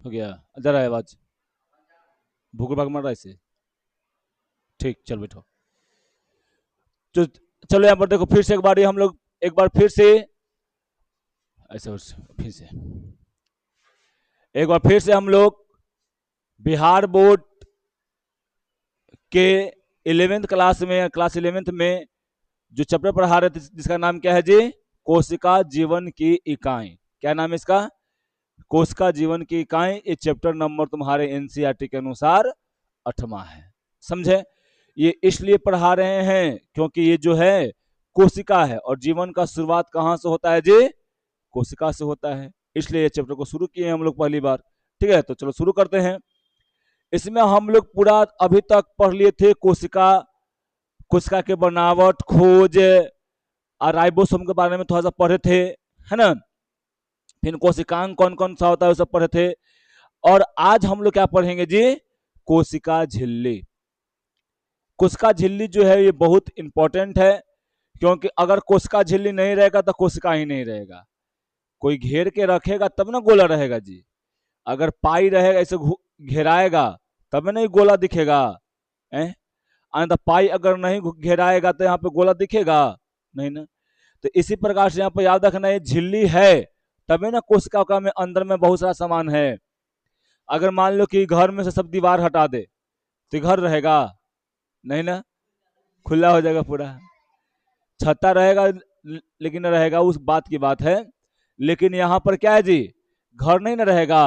हो गया? जरा आवाज भूख भाग मार रहा है इसे। ठीक, चल बैठो। तो चलो यहाँ पर देखो, फिर से एक बार ये हम लोग एक बार फिर से ऐसे फिर से एक बार फिर से हम लोग बिहार बोर्ड के 11th क्लास में, क्लास 11th में जो चैप्टर पढ़ा रहे थे जिसका नाम क्या है जी? कोशिका जीवन की इकाई। क्या नाम है इसका? कोशिका जीवन की इकाई। ये चैप्टर नंबर तुम्हारे एनसीईआरटी के अनुसार 8वां है। समझे? ये इसलिए पढ़ा रहे हैं क्योंकि ये जो है कोशिका है, और जीवन का शुरुआत कहाँ से होता है जी? कोशिका से होता है। इसलिए ये चैप्टर को शुरू किए हम लोग पहली बार। ठीक है, तो चलो शुरू करते हैं। इसमें हम लोग पूरा अभी तक पढ़ लिए थे कोशिका, कोशिका के बनावट, खोज और राइबोसोम के बारे में थोड़ा सा पढ़े थे, है ना? फिर कोशिकांग कौन कौन सा होता है वो सब पढ़े थे। और आज हम लोग क्या पढ़ेंगे जी? कोशिका झिल्ली। कोशिका झिल्ली जो है ये बहुत इंपॉर्टेंट है, क्योंकि अगर कोशिका झिल्ली नहीं रहेगा तो कोशिका ही नहीं रहेगा। कोई घेर के रखेगा तब ना गोला रहेगा जी। अगर पाई रहेगा ऐसे घेराएगा तब नहीं गोला दिखेगा। तो पाई अगर नहीं घेराएगा तो यहाँ पे गोला दिखेगा नहीं ना। तो इसी प्रकार से यहाँ पे याद रखना, ये झिल्ली है तभी ना कोशिका का में अंदर में बहुत सारा सामान है। अगर मान लो कि घर में से सब दीवार हटा दे तो घर रहेगा नहीं ना, खुला हो जाएगा पूरा। छत्ता रहेगा लेकिन न रहेगा, उस बात की बात है। लेकिन यहाँ पर क्या है जी? घर नहीं ना रहेगा,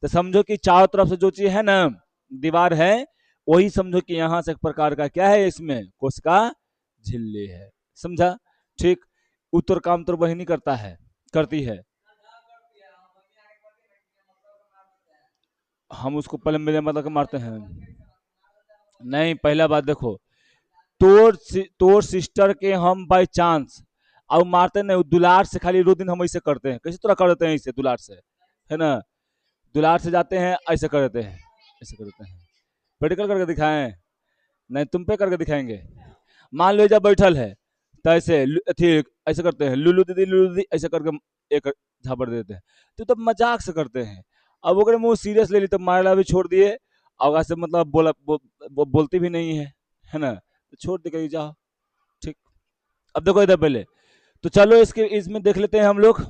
तो समझो कि चारों तरफ से जो चीज है ना, दीवार है, वही समझो कि यहाँ से एक प्रकार का क्या है, इसमें कोशिका झिल्ली है। समझा? ठीक। उत्तर काम तो वही नहीं करता है, करती है। हम उसको पहले मेरे मतलब के मारते हैं। नहीं, पहला बात देखो, तोर सिस्टर के हम बाई चांस अब मारते नहीं, दुलार से खाली रो दिन हम ऐसे करते हैं। कैसे तरह कर देते हैं इसे दुलार से, है ना? दुलार से जाते हैं ऐसे कर देते हैं, ऐसे कर देते हैं। प्रैक्टिकल करके दिखाएं? नहीं, तुम पे करके दिखाएंगे। मान लो जब बैठल है तो ऐसे अथी ऐसे करते हैं, लुलू दीदी ऐसे करके एक झापड़ देते हैं। तो तब मजाक से करते हैं। अब वो मुंह सीरियस ले ली तब मारला भी छोड़ दिए, और वैसे मतलब बोलती भी नहीं है ना, तो छोड़ दे कहीं जाओ। ठीक। अब देखो इधर पहले, तो चलो इसके इसमें देख लेते हैं हम लोग।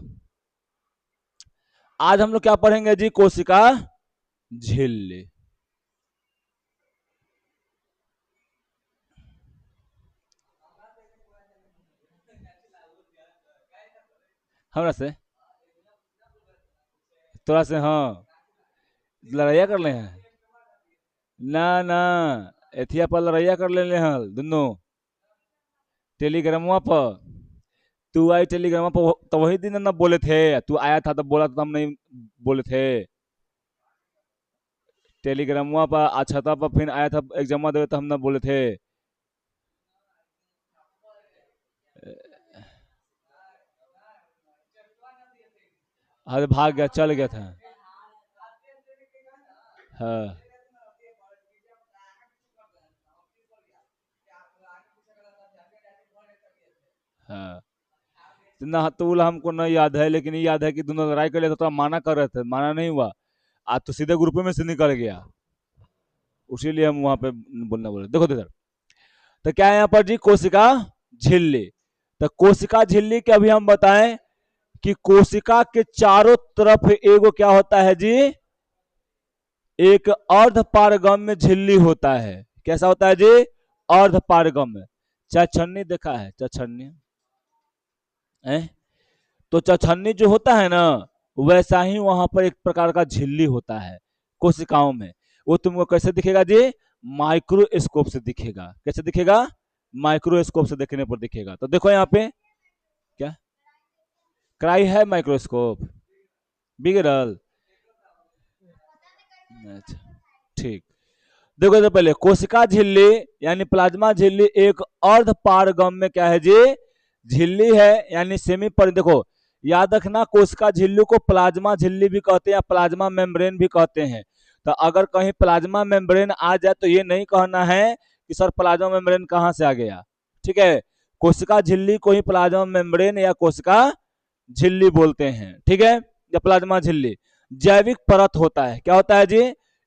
आज हम लोग क्या पढ़ेंगे जी? कोशिका झिल्ली। हमरा से थोड़ा से हाँ लड़ाइया कर ले हैं ना ना, एथिया पर लड़ाइया कर ले हल दोनों टेलीग्रामवा पर। तू आई टेलीग्राम पर तो वही दिन ना बोले थे, तू आया था तब बोला तो हम नहीं बोले थे। टेलीग्रामवा पर अच्छा था, पर फिर आया था एग्जाम देवे तो हम ना बोले थे। अरे भाग गया, चल गया था। हाँ हाँ। ना तो बोला हमको नहीं याद है, लेकिन ये याद है कि दोनों लड़ाई कर लिया था, तो माना कर रहे थे, माना नहीं हुआ। आज तो सीधे ग्रुप में से निकल गया, उसीलिए हम वहां पे बोलना बोले। देखो इधर, तो क्या है यहाँ पर जी? कोशिका झिल्ली। तो कोशिका झिल्ली के अभी हम बताएं कि कोशिका के चारों तरफ एगो क्या होता है जी? एक अर्ध पारगम्य झिल्ली होता है। कैसा होता है जी? अर्ध पारगम्य। चछन्नी देखा है? चछन्नी तो चछन्नी जो होता है ना, वैसा ही वहां पर एक प्रकार का झिल्ली होता है कोशिकाओं में। वो तुमको कैसे दिखेगा जी? माइक्रोस्कोप से दिखेगा। कैसे दिखेगा? माइक्रोस्कोप से देखने पर दिखेगा। तो देखो यहाँ पे क्या क्राई है? माइक्रोस्कोप बिगड़ल। अच्छा, ठीक। देखो तो पहले कोशिका झिल्ली यानी प्लाज्मा झिल्ली एक अर्ध पारगम्य क्या है जी? झिल्ली है, यानी सेमी पर। देखो याद रखना, कोशिका झिल्ली को प्लाज्मा झिल्ली भी कहते हैं या प्लाज्मा मेम्ब्रेन भी कहते हैं। तो अगर कहीं प्लाज्मा मेम्ब्रेन आ जाए तो ये नहीं कहना है कि सर प्लाज्मा मेम्ब्रेन कहाँ से आ गया। ठीक है, कोशिका झिल्ली को ही प्लाज्मा मेम्ब्रेन या कोशिका झिल्ली बोलते हैं। ठीक है, या प्लाज्मा झिल्ली। जैविक परत होता है। क्या होता है जी?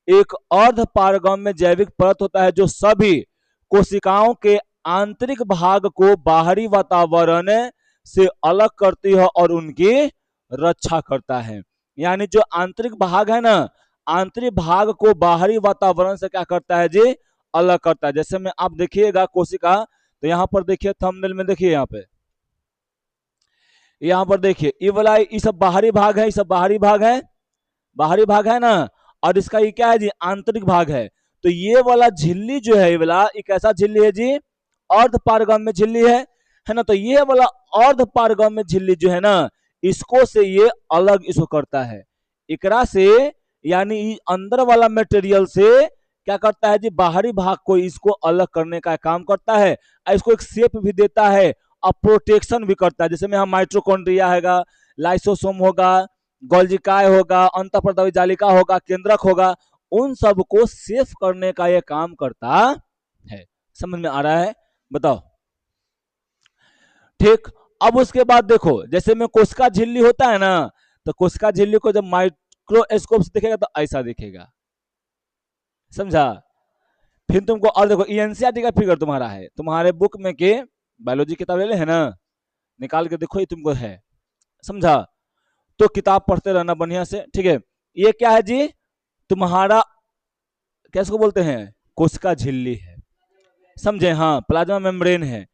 एक अर्ध पारगम्य जैविक परत होता है जो सभी कोशिकाओं के आंतरिक भाग को बाहरी वातावरण से अलग करती है और उनकी रक्षा करता है। यानी जो आंतरिक भाग है ना, आंतरिक भाग को बाहरी वातावरण से क्या करता है जी? अलग करता है। जैसे में आप देखिएगा कोशिका, तो यहाँ पर देखिए थंबनेल में देखिए, यहाँ पर देखिए ये वाला, ये सब बाहरी भाग है, ये सब बाहरी भाग है, बाहरी भाग है ना, और इसका ये क्या है जी? आंतरिक भाग है। तो ये वाला झिल्ली जो है, ये वाला एक ऐसा झिल्ली है जी, अर्ध पारगम्य झिल्ली है ना। तो ये वाला अर्ध पारगम्य झिल्ली जो है ना, इसको से ये अलग इसको करता है, एकरा से, यानी अंदर वाला मटेरियल से क्या करता है जी? बाहरी भाग को इसको अलग करने का काम करता है, इसको एक शेप भी देता है और प्रोटेक्शन भी करता है। जैसे में यहाँ माइट्रोकॉन्ड्रिया हैगा, लाइसोसोम होगा, गोल्जिकाय होगा, अंतःप्रदावी जालिका होगा, केंद्रक होगा, उन सब को सेफ करने का ये काम करता है। समझ में आ रहा है? बताओ। ठीक। अब उसके बाद देखो, जैसे में कोशिका झिल्ली होता है ना, तो कोशिका झिल्ली को जब माइक्रोस्कोप से देखेगा तो ऐसा दिखेगा, समझा? फिर तुमको और देखो, एनसीईआरटी का फिगर तुम्हारा है, तुम्हारे बुक में के बायोलॉजी किताब ले ले है ना, निकाल के देखो, ये तुमको है, समझा? तो किताब पढ़ते रहना बढ़िया से, ठीक है? ये क्या है जी? तुम्हारा कैसे को बोलते हैं? कोशिका झिल्ली है, समझे? हाँ, प्लाज्मा मेम्ब्रेन है।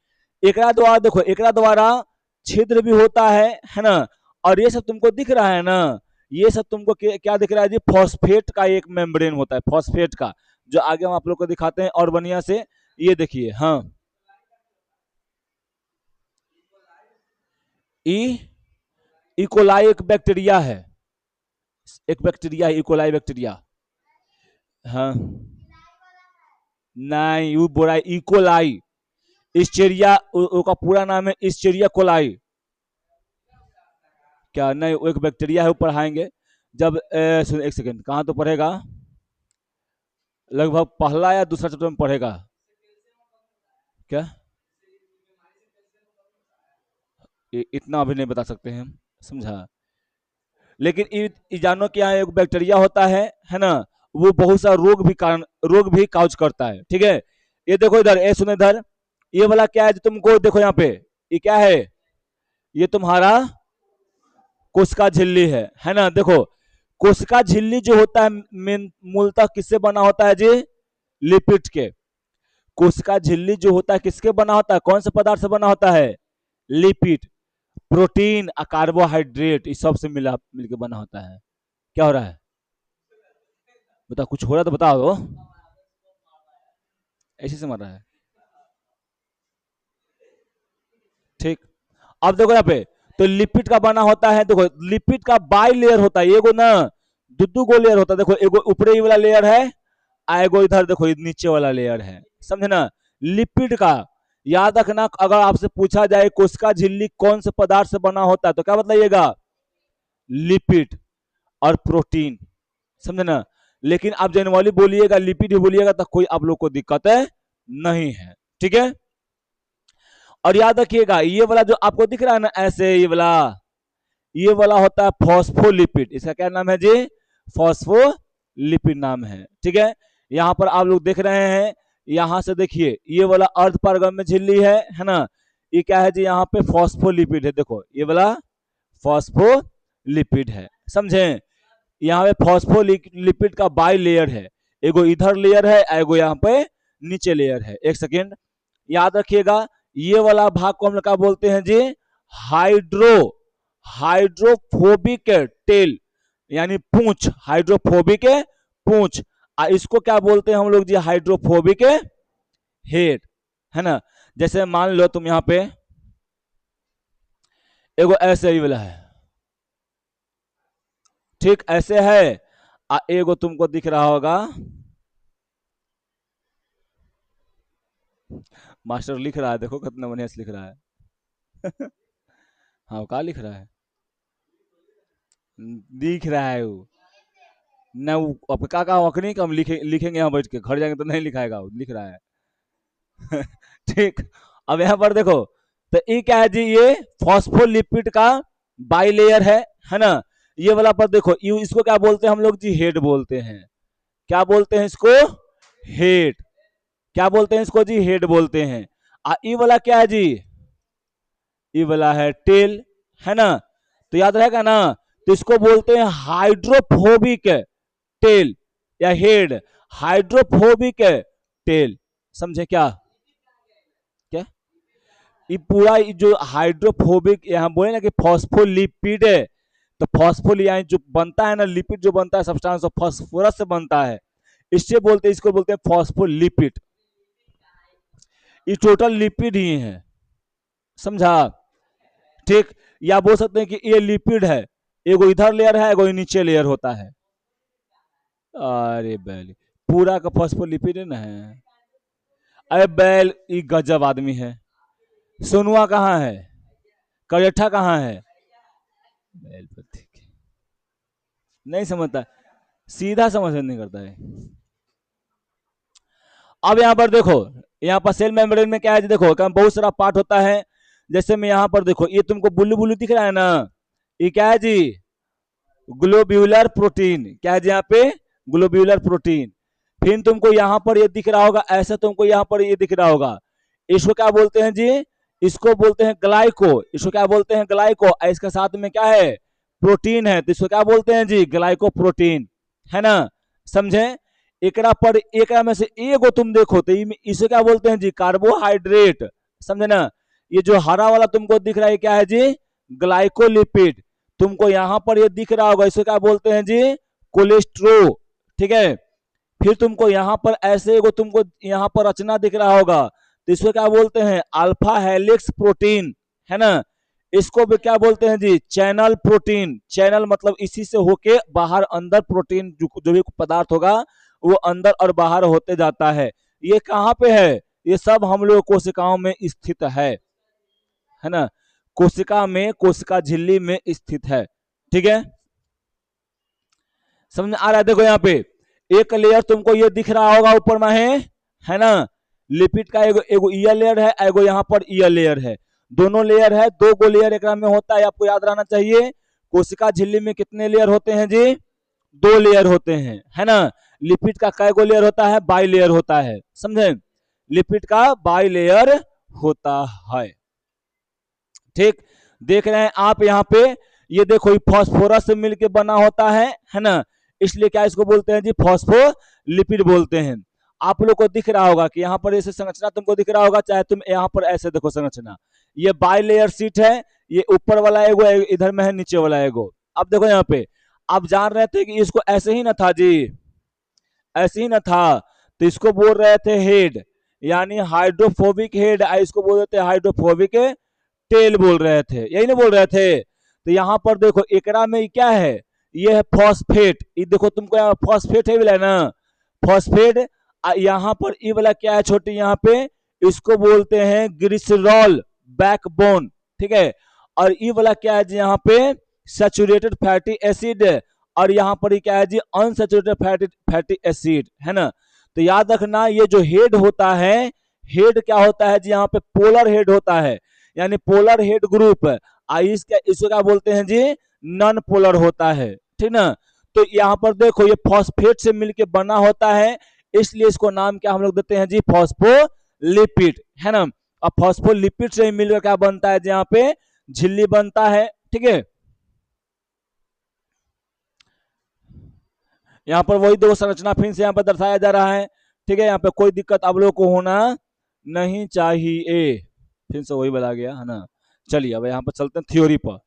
एकरा द्वारा देखो, एकरा द्वारा छिद्र भी होता है ना। और ये सब तुमको दिख रहा है ना, ये सब तुमको क्या दिख रहा है जी? फॉस्फेट का एक मेम्ब्रेन होता है, फॉस्फेट का, जो आगे हम आप लोग को दिखाते हैं और बढ़िया से। ये देखिए, हाँ, इकोलाई एक बैक्टीरिया है, एक बैक्टीरिया, इकोलाई बैक्टीरिया। हाँ, नहीं, वो बोला इकोलाई, इस्चेरिया, उसका पूरा नाम है इस्चेरिया कोलाई। क्या? नहीं, वो एक बैक्टीरिया है, वो पढ़ाएंगे जब एक सेकंड, कहाँ तो पढ़ेगा, लगभग पहला या दूसरा चैप्टर में पढ़ेगा। क्या? इतना अभी नहीं बता सकते हैं हम, समझा? लेकिन जानो क्या है, एक बैक्टीरिया होता है ना, वो बहुत सा रोग भी काउज करता है, ठीक है? ये देखो इधर, ए सुनो इधर, ये वाला क्या है जो तुमको देखो यहाँ पे, ये क्या है? ये तुम्हारा कोशिका झिल्ली है ना। देखो, कोशिका झिल्ली जो होता है मूलतः किससे बना होता है जी? लिपिड के। कोशिका झिल्ली जो होता है किसके बना होता है? कौन से पदार्थ से बना होता है? लिपिड, प्रोटीन, कार्बोहाइड्रेट, इस सब से मिलकर बना होता है। क्या हो रहा है? बताओ, कुछ हो रहा तो बताओ। ऐसे से मर रहा है, ठीक। अब देखो यहाँ पे, तो लिपिड का बना होता है, देखो लिपिड का बाई लेयर होता है, एगो ना दो गो लेयर होता है। देखो, एगो ऊपरी वाला लेयर है, एगो इधर देखो नीचे वाला लेयर है, समझे ना? लिपिड का याद रखना, अगर आपसे पूछा जाए कोशिका झिल्ली कौन से पदार्थ से बना होता है, तो क्या बताइएगा? लिपिड और प्रोटीन, समझे ना? लेकिन आप जनरली बोलिएगा, लिपिड ही बोलिएगा, तो कोई आप लोग को दिक्कत है नहीं है, ठीक है? और याद रखिएगा, ये वाला जो आपको दिख रहा है ना ऐसे, ये वाला होता है फॉस्फोलिपिड। इसका क्या नाम है जी? फॉस्फोलिपिड नाम है, ठीक है? यहाँ पर आप लोग देख रहे हैं, यहाँ से देखिए, ये वाला अर्ध पारगम्य झिल्ली है ना, ये क्या है जी? यहाँ पे फॉस्फोलिपिड है, देखो ये वाला फॉस्फोलिपिड है, समझे? यहाँ पे फॉस्फोलिपिड का बाई लेयर है, एगो इधर लेयर है, एगो यहाँ पे नीचे लेयर है। एक सेकेंड, याद रखिएगा, ये वाला भाग को हम लोग क्या बोलते हैं जी? हाइड्रोफोबिक टेल, यानी पूंछ, हाइड्रोफोबिक पूंछ। इसको क्या बोलते हैं हम लोग जी? हाइड्रोफोबिक हेड, है ना? जैसे मान लो तुम यहाँ पे एगो ऐसे ही वाला है, ठीक ऐसे है, एगो तुमको दिख रहा होगा, मास्टर लिख रहा है, देखो कितना बढ़िया से लिख रहा है। हाँ, क्या लिख रहा है? दिख रहा है वो ना, वो अब का अखनी हम लिखेंगे यहाँ बैठ के, घर जाएंगे तो नहीं लिखाएगा, वो लिख रहा है। ठीक। अब यहाँ पर देखो, तो ये क्या है जी? ये फॉस्फोलिपिड का बाई लेयर है ना? ये वाला पर देखो, इसको क्या बोलते हैं हम लोग जी? हेड बोलते हैं। क्या बोलते हैं इसको? हेड। क्या बोलते हैं इसको जी? हेड बोलते हैं। ई वाला क्या है जी? ई वाला है टेल, है ना? तो याद रहेगा ना? तो इसको बोलते हैं हाइड्रोफोबिक टेल या हेड, हाइड्रोफोबिक टेल। समझे क्या? क्या ये पूरा जो हाइड्रोफोबिक यहाँ बोले ना कि फॉस्फोलिपिड है, तो फॉस्फोल यहाँ जो बनता है ना, लिपिड जो बनता है सब्सटेंस ऑफ फॉस्फोरस से बनता है, इससे बोलते हैं, इसको बोलते हैं फॉस्फोलिपिड। ये टोटल लिपिड ही है, समझा? ठीक। या बोल सकते हैं कि ये लिपिड है, एगो इधर लेयर है, एगो नीचे लेयर होता है। अरे बैल, पूरा का फॉस्फोलिपिड है ना है। अरे बैल, ये गजब आदमी है। सोनुआ कहाँ है? करेठा कहाँ है? बैल पर ठीक है। नहीं समझता, सीधा समझ नहीं करता है। अब यहाँ पर देखो, यहाँ पर सेल मेम्ब्रेन में क्या है, देखो बहुत सारा पार्ट होता है। जैसे मैं यहाँ पर देखो, ये तुमको बुल्लू बुल्लू दिख रहा है ना, ये क्या है जी? Globular protein. क्या है जी यहाँ पे? Globular protein. फिर तुमको यहाँ पर ये दिख रहा होगा, ऐसा तुमको यहाँ पर ये दिख रहा होगा, इसको क्या बोलते हैं जी? इसको बोलते हैं ग्लाइको। इसको क्या बोलते हैं? ग्लाइको। इसके साथ में क्या है? प्रोटीन है, तो इसको क्या बोलते हैं जी? ग्लाइको प्रोटीन, है ना? समझे? एकरा पर एकरा में से एगो तुम देखो तो इसे क्या बोलते हैं जी? कार्बोहाइड्रेट। समझे ना? ये जो हरा वाला तुमको दिख रहा है क्या है जी? ग्लाइकोलिपिड। तुमको यहाँ पर ये दिख रहा होगा, इसे क्या बोलते हैं जी? कोलेस्ट्रो। ठीक है। फिर तुमको यहाँ पर ऐसे एगो तुमको यहाँ पर रचना दिख रहा होगा, तो इसको क्या बोलते हैं? अल्फा हेलिक्स प्रोटीन, है ना? इसको भी क्या बोलते हैं जी? Channel protein. चैनल मतलब इसी से होके बाहर अंदर प्रोटीन जो भी पदार्थ होगा वो अंदर और बाहर होते जाता है। ये कहाँ पे है? ये सब हम लोग कोशिकाओं में स्थित है ना? कोशिका में, कोशिका झिल्ली में स्थित है। ठीक है, समझ आ रहा है? देखो यहाँ पे एक लेयर तुमको ये दिख रहा होगा ऊपर में है ना? लिपिड का एगो एगो ईयर लेयर है, एगो यहाँ पर ईयर लेयर है। दोनों लेयर है, दो गो लेयर एक में होता है, आपको याद रहना चाहिए। कोशिका झिल्ली में कितने लेयर होते हैं जी? दो लेयर होते हैं, है ना? लिपिड का कै गो लेयर होता है? बाई लेयर होता है। समझे? लिपिड का बाई लेयर होता है। ठीक, देख रहे हैं आप यहाँ पे, ये देखो ये फॉस्फोरस से मिलके बना होता है ना? इसलिए क्या इसको बोलते हैं जी? फॉस्फोलिपिड बोलते हैं। आप लोग को दिख रहा होगा कि यहाँ पर ऐसे संरचना तुमको दिख रहा होगा, चाहे तुम यहाँ पर ऐसे देखो संरचना, ये बाई लेयर सीट है, ये ऊपर वाला एगो, इधर में है नीचे वाला एगो। अब देखो यहाँ पे, आप जान रहे थे कि इसको ऐसे ही ना था जी? ऐसे ही ना था, तो इसको बोल रहे थे हेड, यानी हाइड्रोफोबिक हेड। इसको बोल रहे थे हाइड्रोफोबिक टेल बोल रहे थे, यही ना बोल रहे थे? तो यहाँ पर देखो एकरा में क्या है? ये है फॉस्फेट। ये देखो तुमको यहाँ फॉस्फेट है ना, फॉस्फेट। यहाँ पर ये वाला क्या है छोटी यहाँ पे? इसको बोलते हैं ग्लिसरॉल बैकबोन। ठीक है। और ये वाला क्या है जी? यहाँ पे सैचुरेटेड फैटी एसिड। और यहाँ पर क्या है जी? अनसैचुरेटेड फैटी एसिड, है ना? तो याद रखना, ये जो हेड होता है, हेड क्या होता है जी? यहाँ पे पोलर हेड होता है, यानी पोलर हेड ग्रुप। इसको क्या बोलते हैं जी? नॉन पोलर होता है। ठीक ना? तो यहाँ पर देखो ये फॉस्फेट से मिलके बना होता है, इसलिए इसको नाम क्या हम लोग देते हैं जी? फॉस्फोलिपिड, है ना? और फॉस्फोलिपिड से मिलकर क्या बनता है? यहाँ पे झिल्ली बनता है। ठीक है, यहाँ पर वही दो संरचना फिर से यहाँ पर दर्शाया जा रहा है। ठीक है, यहाँ पे कोई दिक्कत आप लोगों को होना नहीं चाहिए। फिर से वही बोला गया है ना? चलिए अब यहाँ पर चलते हैं थ्योरी पर।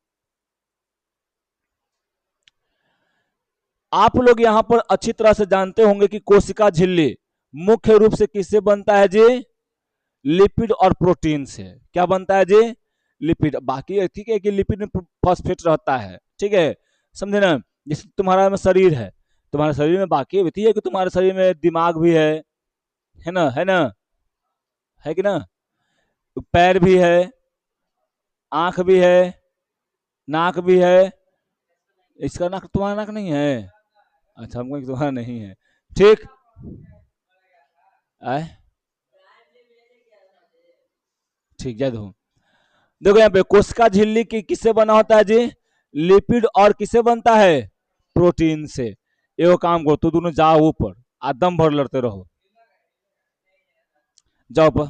आप लोग यहाँ पर अच्छी तरह से जानते होंगे कि कोशिका झिल्ली मुख्य रूप से किससे बनता है जी? लिपिड और प्रोटीन से। क्या बनता है जी? लिपिड। बाकी ठीक है कि लिपिड में फॉस्फेट रहता है, ठीक है, समझे ना? जैसे तुम्हारा में शरीर है, तुम्हारे शरीर में बाकी भी है कि तुम्हारे शरीर में दिमाग भी है ना? है ना? है कि ना? पैर भी है, आंख भी है, नाक भी है। इसका नाक, तुम्हारा नाक नहीं है? अच्छा, हमको तुम्हारा नहीं है। ठीक, आए ठीक, जय हो। देखो यहाँ पे कोशिका झिल्ली की किससे बना होता है जी? लिपिड और किससे बनता है? प्रोटीन से। एगो काम करो, तू दोनों जाओ ऊपर, दम भर लड़ते रहो, जाओ पर।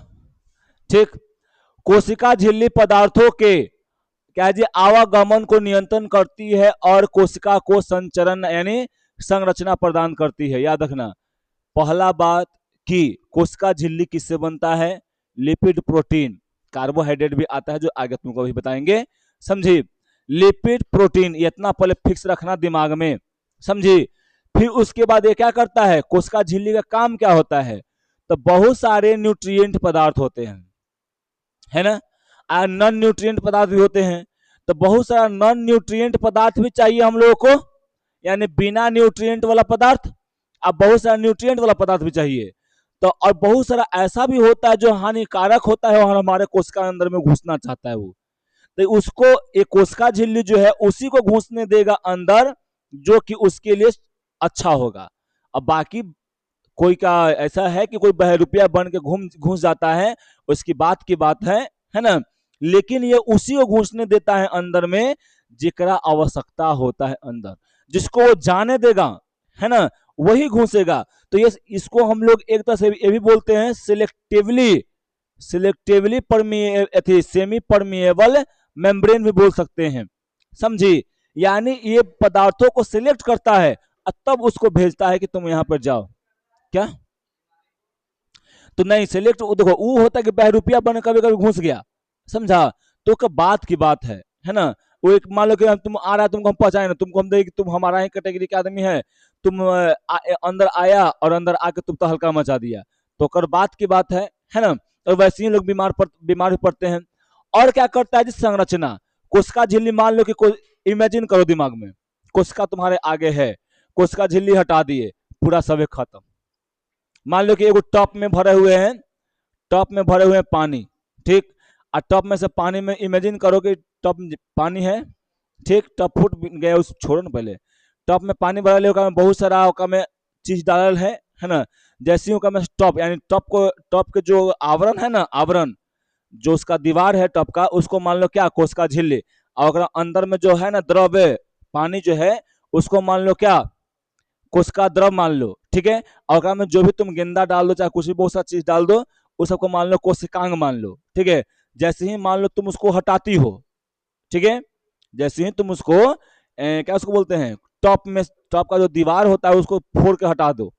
ठीक। कोशिका झिल्ली पदार्थों के क्या जी आवागमन को नियंत्रण करती है और कोशिका को संचरण यानी संरचना प्रदान करती है। याद रखना, पहला बात कि कोशिका झिल्ली किससे बनता है? लिपिड प्रोटीन, कार्बोहाइड्रेट भी आता है जो आगे तुमको भी बताएंगे, समझी? लिपिड प्रोटीन, इतना पहले फिक्स रखना दिमाग में, समझी? फिर उसके बाद ये क्या करता है? कोशिका झिल्ली का काम क्या होता है? तो बहुत सारे न्यूट्रिएंट पदार्थ होते हैं, है ना, नॉन न्यूट्रिएंट पदार्थ भी होते हैं। तो बहुत सारा नॉन न्यूट्रिएंट पदार्थ भी चाहिए हम लोगों को, यानी बिना न्यूट्रिएंट वाला पदार्थ, अब बहुत सारा न्यूट्रिएंट वाला पदार्थ भी चाहिए। तो और बहुत सारा ऐसा भी होता है जो हानिकारक होता है और हमारे कोशिका अंदर में घुसना चाहता है वो, तो उसको एक कोशिका झिल्ली जो है उसी को घुसने देगा अंदर, जो कि उसके लिए अच्छा होगा। अब बाकी कोई का ऐसा है कि कोई बहरूपिया बन के घुस जाता है, उसकी बात की बात है ना, लेकिन ये उसी को घुसने देता है अंदर में जिकरा आवश्यकता होता है अंदर, जिसको वो जाने देगा, है ना, वही घुसेगा। तो ये इसको हम लोग एक तरह से ये भी बोलते हैं सिलेक्टिवली सेमी परमिएबल मेम्ब्रेन भी बोल सकते हैं, समझी? यानी ये पदार्थों को सिलेक्ट करता है और तब उसको भेजता है कि तुम यहां पर जाओ। क्या? तो नहीं, सिलेक्ट देखो वो होता है कि बहरूपिया बन कभी कभी घुस गया, समझा? तो बात की बात है ना, वो एक मान लो कि तुम आ रहा है, तुमको हम पहुंचाए ना, तुमको हम देखे कि तुम हमारा ही कैटेगरी के आदमी है, तुम अंदर आया और अंदर आके तुम तो हल्का मचा दिया, तो कर बात की बात है ना। और वैसे ही लोग बीमार भी पड़ते हैं। और क्या करता है जी? संरचना। कोशिका झिल्ली, मान लो कि इमेजिन करो दिमाग में, कोशिका तुम्हारे आगे है, कोशिका झिल्ली हटा दिए, पूरा सब खत्म। मान लो कि एगो टॉप में भरे हुए हैं, टॉप में भरे हुए हैं पानी, ठीक, और टॉप में से पानी में इमेजिन करो कि टॉप पानी है, ठीक, टॉप फूट गया, उस छोड़ो ना पहले, टॉप में पानी भरल है, बहुत सारा में चीज डालल है ना, जैसे ही में टॉप यानी टॉप के जो आवरण है ना, आवरण जो उसका दीवार है टॉप का, उसको मान लो क्या? कोशिका झिल्ली, और अंदर में जो है ना द्रव्य पानी जो है उसको मान लो क्या? कोशिका द्रव मान लो, ठीक है। और में जो भी तुम गेंदा डाल दो, चाहे कुछ भी बहुत सारी चीज डाल दो, उस सबको मान लो कोशिकांग मान लो, ठीक है। जैसे ही मान लो तुम उसको हटाती हो, ठीक है, जैसे ही तुम उसको क्या उसको बोलते हैं, टॉप का जो दीवार होता है उसको फोड़ के हटा दो,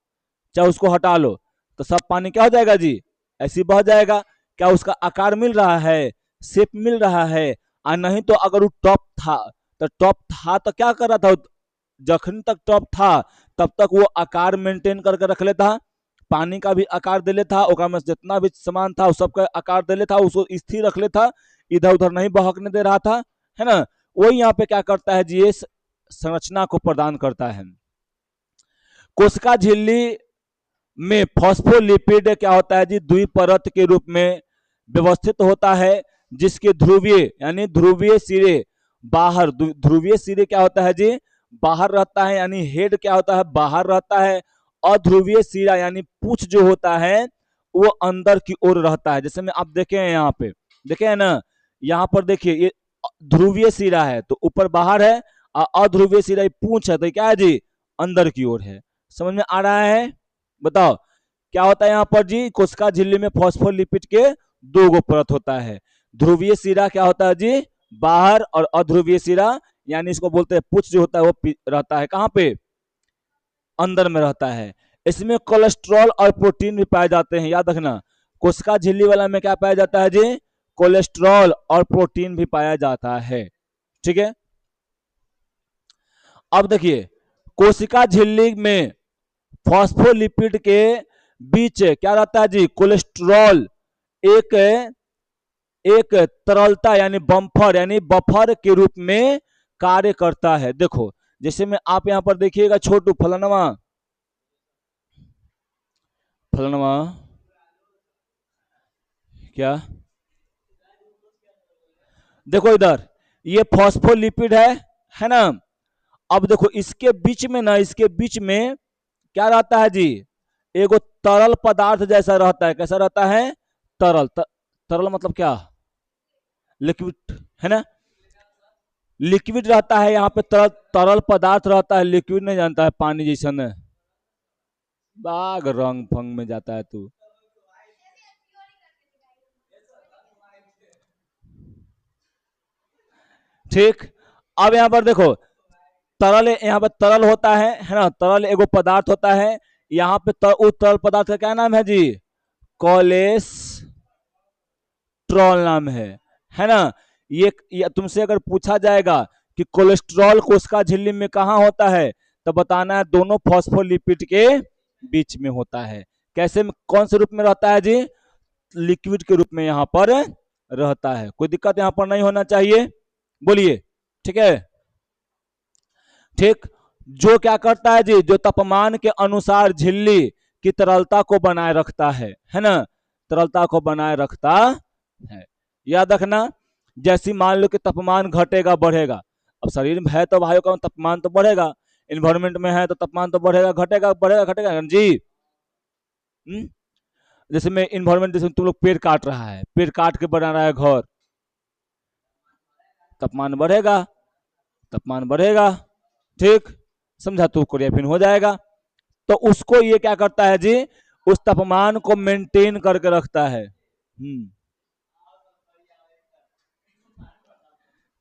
चाहे उसको हटा लो, तो सब पानी क्या हो जाएगा जी? ऐसे बह जाएगा। क्या उसका आकार मिल रहा है? शेप मिल रहा है? और नहीं तो अगर वो टॉप था तो क्या कर रहा था? जखन तक टॉप था तब तक वो आकार मेंटेन करके रख लेता, पानी का भी आकार दे लेता, ओकरा में जितना भी सामान था सबका आकार दे लेता, उसको स्थिर रख लेता, इधर उधर नहीं बहकने दे रहा था, है ना। वही यहाँ पे क्या करता है जी? ये संरचना को प्रदान करता है। कोशिका झिल्ली में फॉस्फोलिपिड क्या होता है जी? द्विपरत के रूप में व्यवस्थित होता है, जिसके ध्रुवीय यानी ध्रुवीय सिरे बाहर, ध्रुवीय सिरे क्या होता है जी? बाहर रहता है, यानी हेड क्या होता है? बाहर रहता है। अध्रुवीय सिरा यानी पूछ जो होता है वो अंदर की ओर रहता है। जैसे में आप देखे हैं यहाँ पे, देखे हैं ना, यहाँ पर देखिए ये ध्रुवीय सिरा है तो ऊपर बाहर है, और अध्रुवीय सिरा पूछ है तो क्या है जी? अंदर की ओर है। समझ में आ रहा है? बताओ क्या होता है यहाँ पर जी? कोशिका झिल्ली में फॉस्फोलिपिड के दो गो परत होता है। ध्रुवीय सिरा क्या होता है जी? बाहर, और अध्रुवीय सिरा यानी इसको बोलते हैं पुच्छ जो होता है वो रहता है कहाँ पे? अंदर में रहता है। इसमें कोलेस्ट्रॉल और प्रोटीन भी पाए जाते हैं, याद रखना। कोशिका झिल्ली वाला में क्या पाया जाता है जी? कोलेस्ट्रॉल और प्रोटीन भी पाया जाता है, ठीक है। अब देखिए कोशिका झिल्ली में फॉस्फोलिपिड के बीच क्या रहता है जी? कोलेस्ट्रॉल एक एक तरलता यानी बम्फर यानी बफर के रूप में कार्य करता है। देखो जैसे में आप यहां पर देखिएगा, छोटू फलनवा फलनवा क्या, देखो इधर ये फॉस्फोलिपिड है ना। अब देखो इसके बीच में ना, इसके बीच में क्या रहता है जी? एगो तरल पदार्थ जैसा रहता है। कैसा रहता है? तरल मतलब क्या? लिक्विड, है ना। लिक्विड रहता है, यहाँ पे तरल तरल पदार्थ रहता है, लिक्विड नहीं जानता है, पानी जैसा न बाग रंग फंग में जाता है तू। ठीक, अब यहाँ पर देखो, तरल यहाँ पर तरल होता है ना, तरल एगो पदार्थ होता है, यहाँ पे उस तरल पदार्थ का क्या नाम है जी, कोलेस्ट्रॉल नाम है ना। ये तुमसे अगर पूछा जाएगा कि कोलेस्ट्रॉल कोशिका झिल्ली में कहाँ होता है, तो बताना है दोनों फॉस्फोलिपिड के बीच में होता है। कैसे में, कौन से रूप में रहता है जी, लिक्विड के रूप में यहाँ पर रहता है। कोई दिक्कत यहाँ पर नहीं होना चाहिए, बोलिए, ठीक है। ठीक, जो क्या करता है जी, जो तापमान के अनुसार झिल्ली की तरलता को बनाए रखता है ना, तरलता को बनाए रखता है। याद रखना, जैसी मान लो कि तापमान घटेगा बढ़ेगा, अब शरीर में है तो भाइयों का तापमान तो बढ़ेगा, इन्वायरमेंट में है तो तापमान तो बढ़ेगा घटेगा बढ़ेगा घटेगा जी। जैसे में इन्वायरमेंट, जैसे तुम लोग पेड़ काट रहा है, पेड़ काट के बना रहा है घर, तापमान बढ़ेगा, तापमान बढ़ेगा, ठीक, समझा, तो कोरिया फिर हो जाएगा। तो उसको ये क्या करता है जी, उस तापमान को मेंटेन करके रखता है।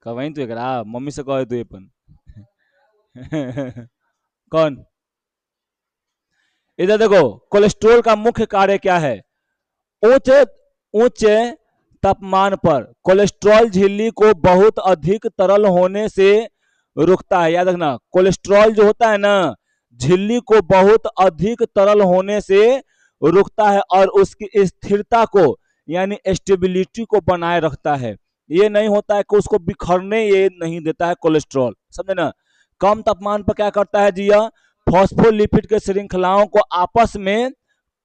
कहीं तो एक मम्मी से कहे तो ये पन कौन, इधर देखो, कोलेस्ट्रॉल का मुख्य कार्य क्या है, ऊंचे ऊंचे तापमान पर कोलेस्ट्रॉल झिल्ली को बहुत अधिक तरल होने से रुकता है। याद रखना, कोलेस्ट्रॉल जो होता है ना, झिल्ली को बहुत अधिक तरल होने से रुकता है और उसकी स्थिरता को यानी स्टेबिलिटी को बनाए रखता है। ये नहीं होता है कि उसको बिखरने ये नहीं देता है कोलेस्ट्रॉल, समझे ना। कम तापमान पर क्या करता है जी, यह फॉस्फोलिपिड के श्रृंखलाओं को आपस में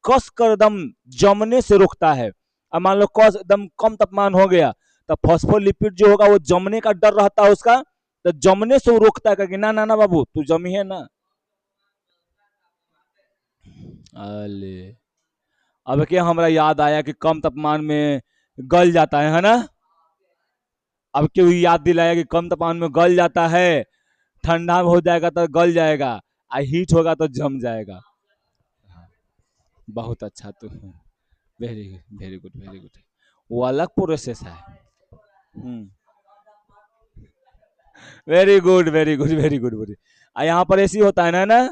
कस कर एकदम जमने से रोकता है। अब मान लो कस एकदम कम तापमान हो गया, तो फॉस्फोलिपिड जो होगा वो जमने का डर रहता है उसका, तो जमने से वो रोकता है कि ना ना ना बाबू तू जमी है ना। अले, अब क्या हमारा याद आया कि कम तापमान में गल जाता है ना। अब क्यों याद दिलाया कि कम तापमान में गल जाता है, ठंडा हो जाएगा तो गल जाएगा, आ हीट होगा तो जम जाएगा। बहुत अच्छा, तो very very good very good, वो अलग प्रोसेस है। Very good very good very good very, यहाँ पर ऐसी होता है ना,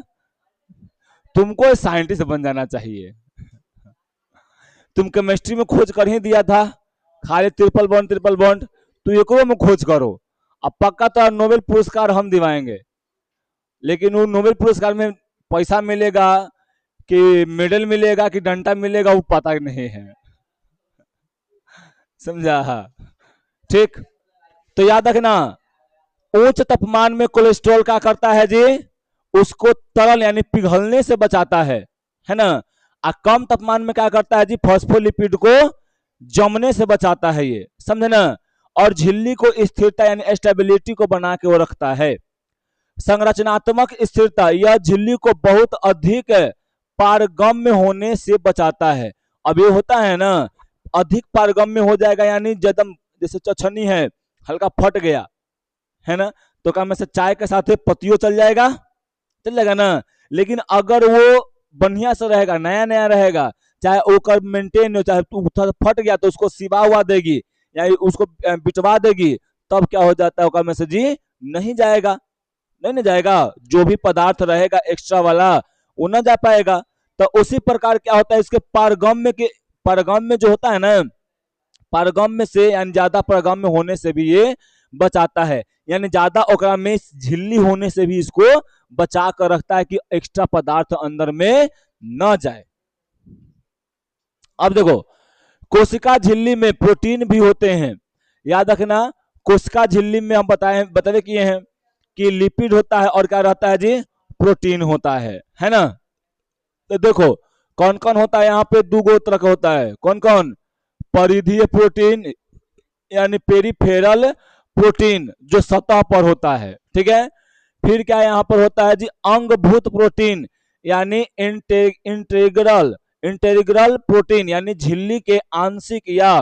तुमको साइंटिस्ट बन जाना चाहिए। तुम केमिस्ट्री में खोज कर ही दिया था, खाली ट्रिपल बॉन्ड, तो एकरो में खोज करो, अब पक्का तो नोबेल पुरस्कार हम दिवाएंगे। लेकिन वो नोबेल पुरस्कार में पैसा मिलेगा कि मेडल मिलेगा कि डंडा मिलेगा, वो पता नहीं है, समझा। ठीक, तो याद रखना, उच्च तापमान में कोलेस्ट्रॉल क्या करता है जी, उसको तरल यानी पिघलने से बचाता है ना। और कम तापमान में क्या करता है जी, फॉस्फोलिपिड को जमने से बचाता है, ये समझे ना। और झिल्ली को स्थिरता यानी स्टेबिलिटी को बना के वो रखता है। संरचनात्मक स्थिरता, यह झिल्ली को बहुत अधिक पारगम्य होने से बचाता है। अब ये होता है ना, अधिक पारगम्य हो जाएगा, यानी जदम जैसे चछनी है, हल्का फट गया है ना, तो क्या में से चाय के साथ पतियों चल जाएगा, चल जाएगा ना। लेकिन अगर वो बढ़िया से रहेगा, नया नया रहेगा, चाहे वो मेंटेन हो, चाहे फट गया तो उसको सिवा हुआ देगी या उसको बिटवा देगी, तब क्या हो जाता है, में से जी नहीं जाएगा, नहीं जाएगा, जो भी पदार्थ रहेगा एक्स्ट्रा वाला वो ना जा पाएगा। तो उसी प्रकार क्या होता है, इसके पारगम्य जो होता है ना, पारगम्य से यानी ज्यादा पारगम्य होने से भी ये बचाता है, यानी ज्यादा ओकरा में झिल्ली होने से भी इसको बचा कर रखता है कि एक्स्ट्रा पदार्थ अंदर में न जाए। अब देखो, कोशिका झिल्ली में प्रोटीन भी होते हैं, याद रखना। कोशिका झिल्ली में हम बताए किए हैं कि लिपिड होता है और क्या रहता है जी, प्रोटीन होता है ना। तो देखो कौन कौन होता है, यहाँ पे दो गो तरह का होता है, कौन कौन, परिधीय प्रोटीन यानी पेरिफेरल प्रोटीन जो सतह पर होता है, ठीक है। फिर क्या यहाँ पर होता है जी, अंगभूत प्रोटीन यानी इंटेग्रल इंटेग्रल प्रोटीन यानी झिल्ली के आंशिक या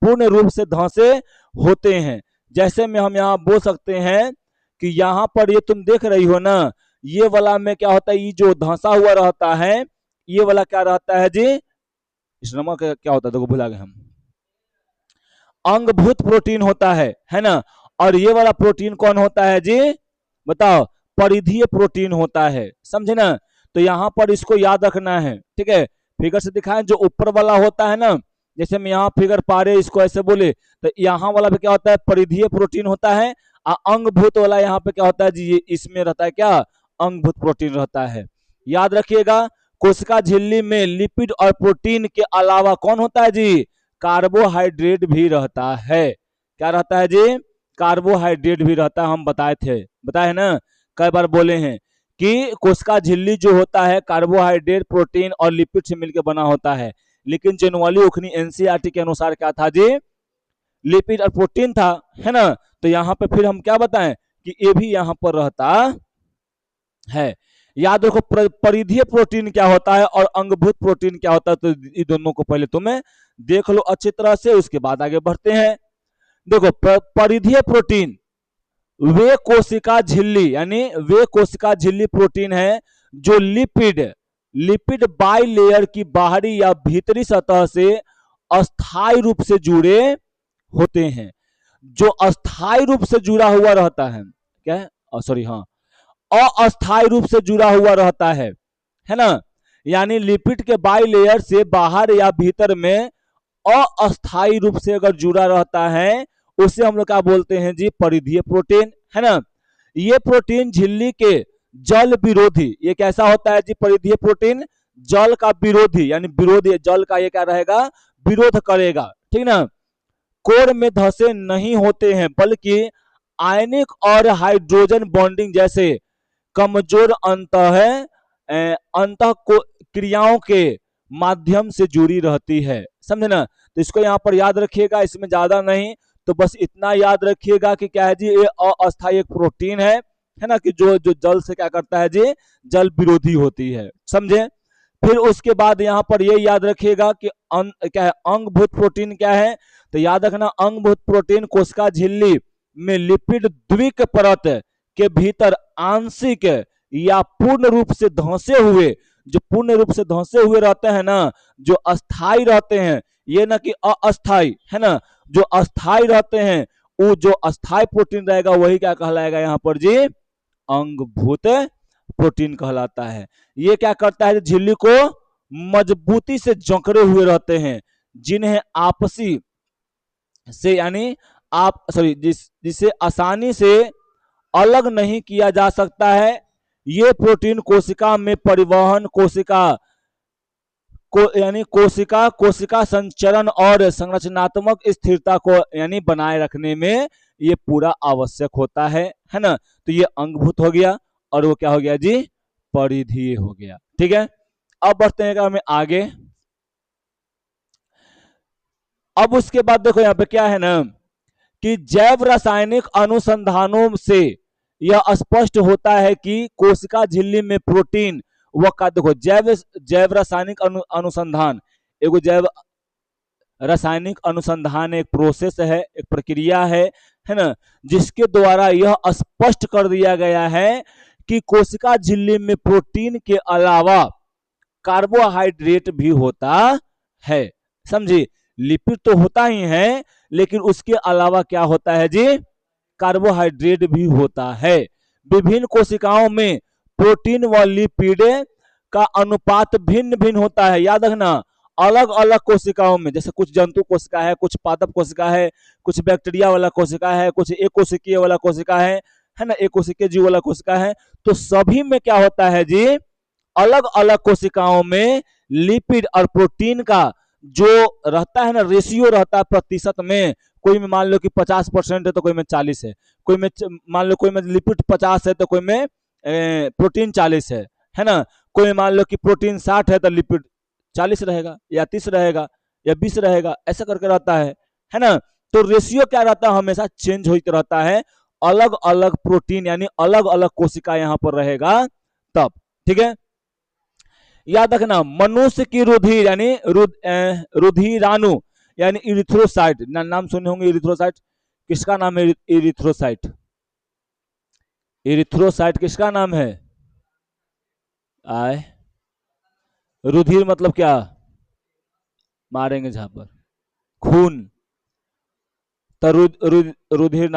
पूर्ण रूप से धंसे होते हैं, जैसे में हम यहाँ बोल सकते हैं कि यहाँ पर ये तुम देख रही हो ना, ये वाला में क्या होता है, ये जो धंसा हुआ रहता है, ये वाला क्या रहता है जी, इस नमक क्या होता है, देखो भुला गए हम, अंगभूत प्रोटीन होता है ना। और ये वाला प्रोटीन कौन होता है जी, बताओ, परिधीय प्रोटीन होता है, समझे ना। तो यहाँ पर इसको याद रखना है, ठीक है। फिगर से दिखाएं, जो ऊपर वाला होता है ना, जैसे हम यहाँ फिगर पा रहे इसको ऐसे बोले, तो यहाँ वाला पे क्या होता है, परिधीय प्रोटीन होता है। अंगभूत वाला यहाँ पे क्या होता है जी, ये इसमें रहता है क्या, अंगभूत प्रोटीन रहता है। याद रखिएगा, कोशिका झिल्ली में लिपिड और प्रोटीन के अलावा कौन होता है जी, कार्बोहाइड्रेट भी रहता है। क्या रहता है जी, कार्बोहाइड्रेट भी रहता है। हम बताए ना, कई बार बोले हैं कि कोशिका झिल्ली जो होता है कार्बोहाइड्रेट, प्रोटीन और लिपिड से मिलकर बना होता है। लेकिन जनवाली उखनी एनसीईआरटी के अनुसार क्या था जी, लिपिड और प्रोटीन था, है ना। तो यहाँ पे फिर हम क्या बताएं कि ये भी यहाँ पर रहता है। याद रखो, परिधीय प्रोटीन क्या होता है और अंगभूत प्रोटीन क्या होता है, तो इन दोनों को पहले तुम्हें देख लो अच्छी तरह से, उसके बाद आगे बढ़ते हैं। देखो, परिधीय प्रोटीन वे कोशिका झिल्ली, यानी वे कोशिका झिल्ली प्रोटीन है जो लिपिड बाइलेयर की बाहरी या भीतरी सतह से अस्थायी रूप से जुड़े होते हैं। जो अस्थायी रूप से जुड़ा हुआ रहता है, क्या है, सॉरी, हाँ, अस्थायी रूप से जुड़ा हुआ रहता है ना। यानी लिपिड के बाइलेयर से बाहर या भीतर में अस्थायी रूप से अगर जुड़ा रहता है, उसे हम लोग क्या बोलते हैं जी, परिधीय प्रोटीन, है ना। ये प्रोटीन झिल्ली के जल विरोधी, ये कैसा होता है जी, परिधीय प्रोटीन जल का विरोधी, यानी विरोधी जल का ये क्या रहेगा, विरोध करेगा, ठीक ना। कोर में धंसे नहीं होते हैं, बल्कि आयनिक और हाइड्रोजन बॉन्डिंग जैसे कमजोर अंतः क्रियाओं के माध्यम से जुड़ी रहती है, समझे ना। तो इसको यहाँ पर याद रखिएगा, इसमें ज्यादा नहीं, तो बस इतना याद रखिएगा कि क्या है जी, ये अस्थायी एक प्रोटीन है ना, कि जो जल से क्या करता है जी, जल विरोधी होती है, समझे। फिर उसके बाद यहाँ पर ये याद रखिएगा कि क्या है, अंगभूत प्रोटीन क्या है, तो याद रखना, अंगभूत प्रोटीन कोशिका झिल्ली में लिपिड द्विक परत के भीतर आंशिक या पूर्ण रूप से धंसे हुए, जो पूर्ण रूप से धंसे हुए रहते हैं ना, जो अस्थाई रहते हैं, ये ना कि अस्थाई, है ना, जो अस्थाई रहते हैं, वो जो अस्थाई प्रोटीन रहेगा वही क्या कहलाएगा यहाँ पर जी, अंगभूत प्रोटीन कहलाता है। ये क्या करता है, झिल्ली को मजबूती से जकड़े हुए रहते हैं, जिन्हें आपसी से, यानी जिसे आसानी से अलग नहीं किया जा सकता है। ये प्रोटीन कोशिका में परिवहन, कोशिका संचरण और संरचनात्मक स्थिरता को यानी बनाए रखने में ये पूरा आवश्यक होता है ना। तो ये अंगभूत हो गया, और वो क्या हो गया जी, परिधीय हो गया, ठीक है। अब बढ़ते हैं हमें आगे। अब उसके बाद देखो यहाँ पे क्या है ना, कि जैव रासायनिक अनुसंधानों से यह स्पष्ट होता है कि कोशिका झिल्ली में प्रोटीन व का, देखो, जैव रासायनिक अनुसंधान, एगो जैव रासायनिक अनुसंधान एक प्रोसेस है, एक प्रक्रिया है ना, जिसके द्वारा यह स्पष्ट कर दिया गया है कि कोशिका झिल्ली में प्रोटीन के अलावा कार्बोहाइड्रेट भी होता है, समझिए। लिपिड तो होता ही है, लेकिन उसके अलावा क्या होता है जी, कार्बोहाइड्रेट भी होता है। विभिन्न कोशिकाओं में प्रोटीन व लिपिड का अनुपात भिन्न भिन्न होता है, याद रखना, अलग अलग कोशिकाओं में, जैसे कुछ जंतु कोशिका है, कुछ पादप कोशिका है, कुछ बैक्टीरिया वाला कोशिका है, कुछ एक कोशिकीय वाला कोशिका है ना, एक कोशिकीय जीव वाला कोशिका है। तो सभी में क्या होता है जी, अलग अलग कोशिकाओं में लिपिड और प्रोटीन का जो रहता है ना, रेशियो रहता है प्रतिशत में। कोई में मान लो कि 50% है तो कोई में 40 है, कोई में मान लो कोई में लिपिड 50 है तो कोई में प्रोटीन 40 है ना। कोई मान लो कि प्रोटीन 60 है तो लिपिड 40 रहेगा, या 30 रहेगा, या 20 रहेगा, ऐसा करके रहता है ना। तो रेशियो क्या रहता है, हमेशा चेंज होते रहता है, अलग अलग प्रोटीन यानी अलग अलग कोशिका यहाँ पर रहेगा तब, ठीक है। याद रखना, मनुष्य की रुधिर यानी रुधिराणु यानी इरिथ्रोसाइट, नाम सुने होंगे इरिथ्रोसाइट, किसका नाम है इरिथ्रोसाइट? इरिथ्रोसाइट किसका नाम है? आय रुधिर मतलब क्या? मारेंगे जहां पर खून, तो रुधिर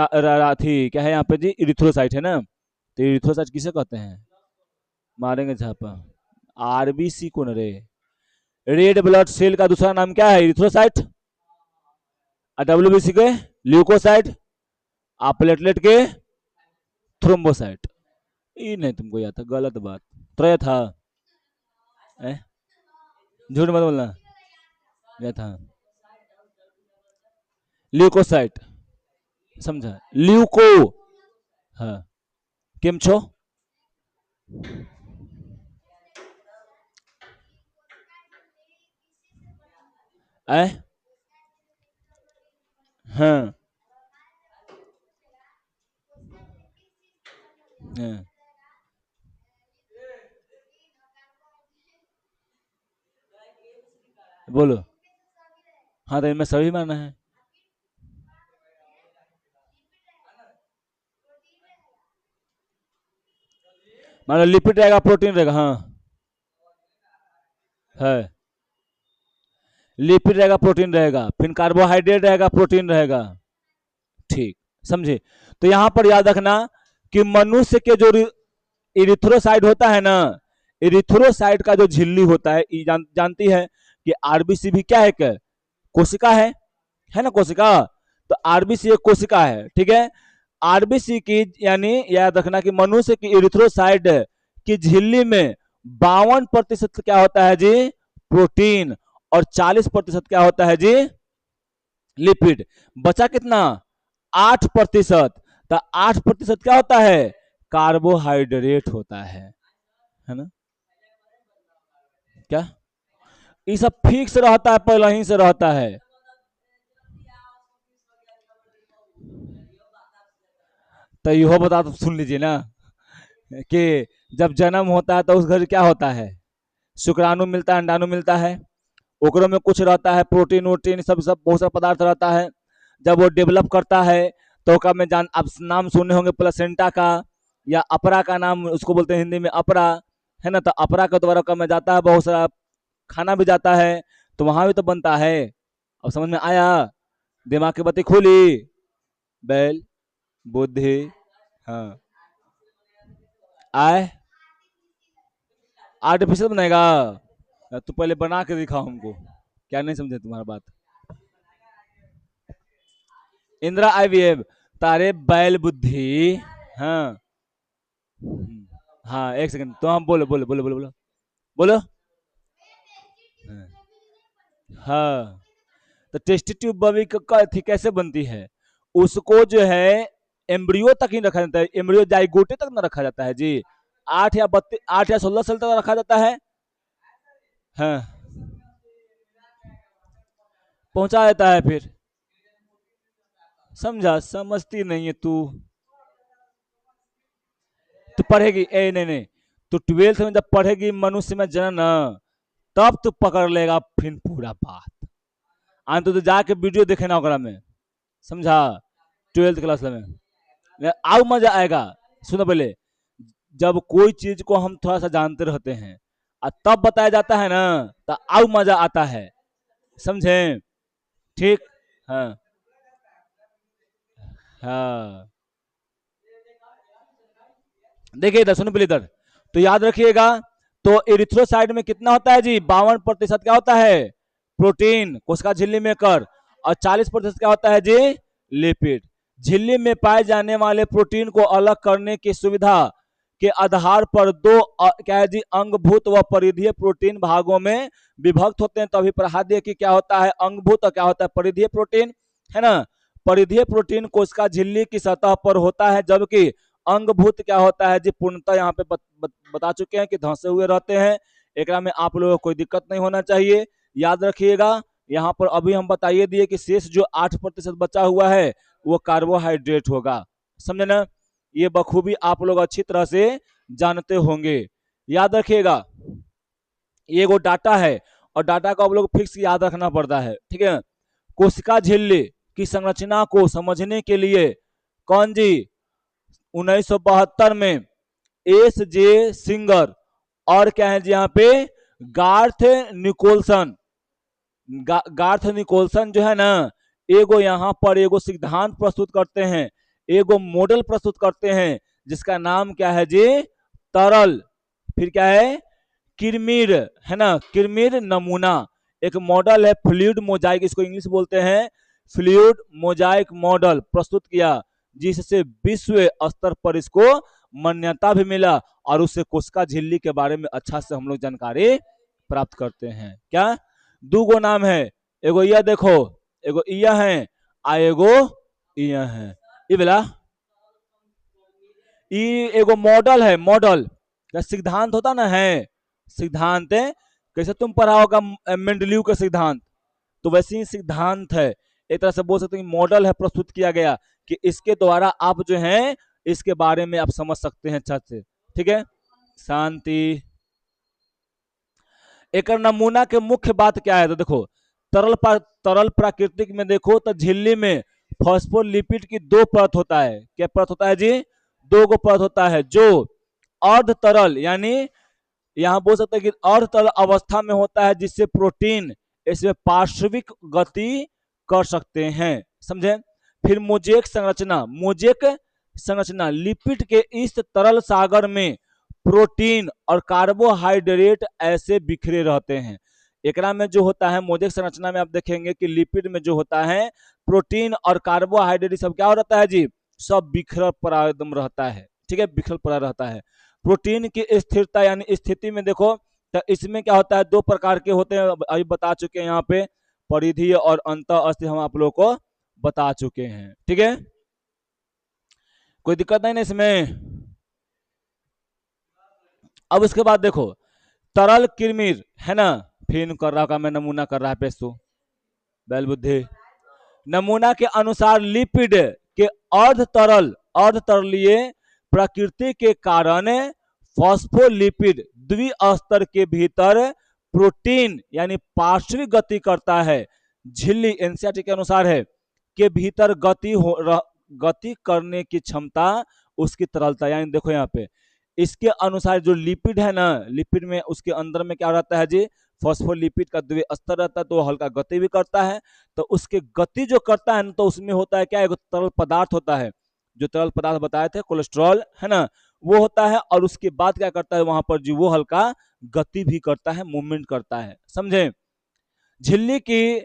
थी क्या है यहाँ पे जी? इरिथ्रोसाइट है ना। तो इरिथ्रोसाइट किसे कहते हैं? मारेंगे जहां पर आरबीसी को न रे। रेड ब्लड सेल का दूसरा नाम क्या है? इरिथ्रोसाइट। डब्ल्यूबीसी के ल्यूकोसाइट, प्लेटलेट के थ्रोम्बोसाइट। ये नहीं तुमको याद था, गलत बात। त्रय था, झूठ मत बोलना। यह था ल्यूकोसाइट, समझा? ल्यूको, हाँ। केम छो? हाँ, हाँ। बोलो। हाँ तो इनमें सभी माना है। मान लो लिपिड रहेगा, प्रोटीन रहेगा, हाँ है। लिपिड रहेगा, प्रोटीन रहेगा, फिर कार्बोहाइड्रेट रहेगा, प्रोटीन रहेगा। ठीक, समझे? तो यहां पर याद रखना कि मनुष्य के जो इरिथ्रोसाइट होता है ना, इरिथ्रोसाइट का जो झिल्ली होता है, जानती है कि आरबीसी भी क्या है? क्या कोशिका है ना कोशिका। तो आरबीसी एक कोशिका है, ठीक है। आरबीसी की यानी याद रखना कि मनुष्य की इरिथ्रोसाइट की झिल्ली में 52% क्या होता है जी? प्रोटीन। और 40% क्या होता है जी? लिपिड। बचा कितना? 8%। तो 8% क्या होता है? कार्बोहाइड्रेट होता है ना? क्या ये सब फिक्स रहता है, पहले ही से रहता है। तो यह बता तो सुन लीजिए ना कि जब जन्म होता है तो उस घर क्या होता है? शुक्राणु मिलता है, अंडाणु मिलता है, ओकरों में कुछ रहता है, प्रोटीन वोटीन सब सब बहुत सारा पदार्थ रहता है। जब वो डेवलप करता है तो का में जान आप नाम सुने होंगे प्लेसेंटा का, या अपरा का नाम उसको बोलते हैं हिंदी में, अपरा, है ना। तो अपरा के द्वारा का में जाता है, बहुत सारा खाना भी जाता है, तो वहां भी तो बनता है। अब समझ में आया? दिमाग की बत्ती खुली? बैल बुद्धि, हाँ। आए आर्टिफिशियल बनाएगा? तो पहले बना के दिखाओ हमको। क्या नहीं समझे तुम्हारा बात? इंदिरा आईवीएफ, तारे बैल बुद्धि। हाँ, हाँ एक सेकंड, तो हम बोलो बोलो बोलो बोलो बोलो बोलो। हाँ, तो टेस्टी ट्यूब बबी का थी कैसे बनती है? उसको जो है एम्ब्रियो तक ही रखा जाता है, एम्ब्रियो जाइगोटे तक ना रखा जाता है जी। 8 या 16 साल तक रखा जाता है। हाँ, पहुंचा देता है फिर। समझा? समझती नहीं है तू। तो पढ़ेगी, ए नहीं नहीं, तो 12th में जब पढ़ेगी मनुष्य में जनन, तब तो पकड़ लेगा फिर पूरा बात। आन तो जाके वीडियो देखे ना ओकरा में, समझा? 12th क्लास में आओ मजा आएगा। सुनो पहले, जब कोई चीज को हम थोड़ा सा जानते रहते हैं और तब बताया जाता है ना, तो आओ मजा आता है। समझे? ठीक। हाँ, हाँ। देखिए इधर, सुनो पहले इधर, तो याद रखिएगा। तो इरिथ्रोसाइड में कितना होता है जी? 52% क्या होता है? प्रोटीन, कोशिका झिल्ली में कर। और 40% क्या होता है जी? लिपिड। झिल्ली में पाए जाने वाले प्रोटीन को अलग करने की सुविधा के आधार पर दो क्या है जी? अंगभूत व परिधीय प्रोटीन भागों में विभक्त होते हैं। तो अभी पढ़ा दिए कि क्या होता है अंगभूत और क्या होता है परिधीय प्रोटीन, है ना। परिधीय प्रोटीन कोशिका झिल्ली की सतह पर होता है, जबकि अंगभूत क्या होता है जी? पूर्णतः यहाँ पे बता चुके हैं कि धंसे हुए रहते हैं। एक में आप लोगों को कोई दिक्कत नहीं होना चाहिए। याद रखिएगा, यहाँ पर अभी हम बताइए दिए कि शेष जो 8% बचा हुआ है वो कार्बोहाइड्रेट होगा। समझे ना? ये बखूबी आप लोग अच्छी तरह से जानते होंगे। याद रखिएगा, ये वो डाटा है और डाटा को आप लोग फिक्स याद रखना पड़ता है, ठीक है। कोशिका झिल्ली, की संरचना को समझने के लिए कौन जी 1972 में एस जे सिंगर और क्या है जी यहाँ पे गार्थ निकोलसन गार्थ निकोलसन जो है ना एगो यहाँ पर एगो सिद्धांत प्रस्तुत करते हैं, एगो मॉडल प्रस्तुत करते हैं जिसका नाम क्या है जी तरल, फिर क्या है किरमिर, है ना किरमिर नमूना। एक मॉडल है फ्लूइड मोजाइक, इसको इंग्लिश बोलते हैं फ्लूइड मोजाइक मॉडल प्रस्तुत किया, जिससे विश्व स्तर पर इसको मान्यता भी मिला और उससे कोशिका झिल्ली के बारे में अच्छा से हम लोग जानकारी प्राप्त करते हैं। क्या दो गो नाम है, एगो यह देखो एगो यह है आ एगो यह है, ये बोला ये एगो मॉडल है, मॉडल क्या सिद्धांत होता ना है, सिद्धांत है कैसे तुम पढ़ा होगा मेंडलीव का सिद्धांत, तो वैसे ही सिद्धांत है, एक तरह से बोल सकते हैं मॉडल है प्रस्तुत किया गया कि इसके द्वारा आप जो है इसके बारे में आप समझ सकते हैं अच्छे से। ठीक है शांति। एक नमूना के मुख्य बात क्या है, तो देखो तरल प्राकृतिक में देखो तो झिल्ली में फॉस्फोलिपिड की दो परत होता है, क्या परत होता है जी दो गो परत होता है, जो अर्ध तरल यानी यहां बोल सकते हैं कि अर्ध तरल अवस्था में होता है, जिससे प्रोटीन इसमें पार्श्विक गति कर सकते हैं, समझे। फिर मोजेक संरचना, मोजेक संरचना लिपिड के इस तरल सागर में प्रोटीन और कार्बोहाइड्रेट ऐसे बिखरे रहते हैं। एकरा में जो होता है मोजेक संरचना में आप देखेंगे कि लिपिड में जो होता है प्रोटीन और कार्बोहाइड्रेट सब क्या हो रहता है जी सब बिखर पड़ा एकदम रहता है, ठीक है बिखर पड़ा रहता है। प्रोटीन की स्थिरता यानी स्थिति में देखो तो इसमें क्या होता है दो प्रकार के होते हैं, अभी बता चुके हैं यहाँ पे परिधीय और अंतःस्थित हम आप लोगों को बता चुके हैं। ठीक है कोई दिक्कत नहीं ना इसमें। अब इसके बाद देखो तरल किरमिर है ना, फिर कर रहा का मैं नमूना कर रहा है पेशो बैल बुद्धि। नमूना के अनुसार लिपिड के अर्ध तरलीय प्रकृति के कारण फॉस्फोलिपिड द्विस्तर के भीतर प्रोटीन यानी पार्श्विक गति करता है, झिल्ली एनसीईआरटी के अनुसार है के भीतर गति करने की क्षमता उसकी तरलता, यानी देखो यहाँ पे इसके अनुसार जो लिपिड है ना लिपिड में उसके अंदर में क्या रहता है जी फॉस्फोलिपिड का द्विस्तर रहता है, तो हल्का गति भी करता है, तो उसके गति जो करता है ना तो उसमें होता है क्या एक तरल पदार्थ होता है, जो तरल पदार्थ बताए थे कोलेस्ट्रॉल है ना वो होता है, और उसके बाद क्या करता है वहां पर जो वो हल्का गति भी करता है मूवमेंट करता है, समझे। झिल्ली की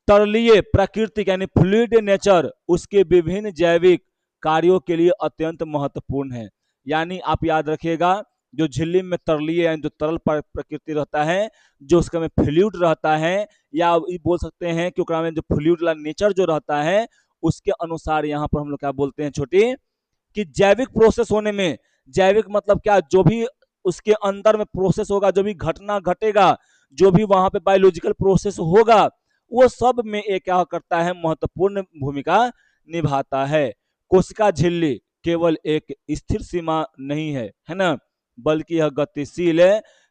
तरलीय प्राकृतिक यानी फ्लूइड नेचर उसके विभिन्न जैविक कार्यों के लिए अत्यंत महत्वपूर्ण है, यानी आप याद रखिएगा जो झिल्ली में तरलीय यानी जो तरल प्रकृति रहता है, जो उसका में फ्लूइड रहता है, या ये बोल सकते हैं कि में जो फ्लूइड वाला नेचर जो रहता है उसके अनुसार यहाँ पर हम लोग क्या बोलते हैं छोटी कि जैविक प्रोसेस होने में, जैविक मतलब क्या जो भी उसके अंदर में प्रोसेस होगा, जो भी घटना घटेगा, जो भी वहां पे बायोलॉजिकल प्रोसेस होगा वो सब में एक क्या करता है महत्वपूर्ण भूमिका निभाता है। कोशिका झिल्ली केवल एक स्थिर सीमा नहीं है ना, बल्कि यह गतिशील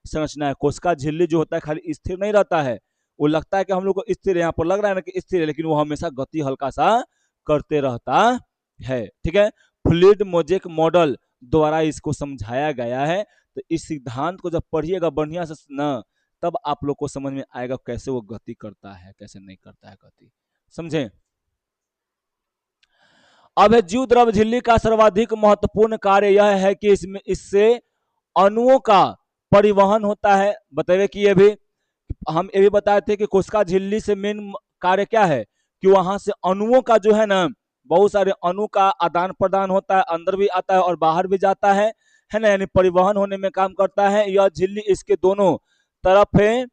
संरचना है। कोशिका झिल्ली जो होता है खाली स्थिर नहीं रहता है, वो लगता है कि हम लोग को स्थिर है, यहाँ पर लग रहा है ना कि स्थिर है, लेकिन वो हमेशा गति हल्का सा करते रहता है। ठीक है फ्लूइड मोजेक मॉडल द्वारा इसको समझाया गया है, तो इस सिद्धांत को जब पढ़िएगा बढ़िया से ना तब आप लोग को समझ में आएगा कैसे वो गति करता है कैसे नहीं करता है गति, समझे। अब है जीव द्रव झिल्ली का सर्वाधिक महत्वपूर्ण कार्य यह है कि इससे अणुओं का परिवहन होता है। बताइए कि ये भी हम ये भी बताए थे कि कोशिका झिल्ली से मेन कार्य क्या है कि वहां से अणुओं का जो है ना बहुत सारे अणु का आदान प्रदान होता है, अंदर भी आता है और बाहर भी जाता है ना, यानी परिवहन होने में काम करता है। यह झिल्ली इसके दोनों तरफ है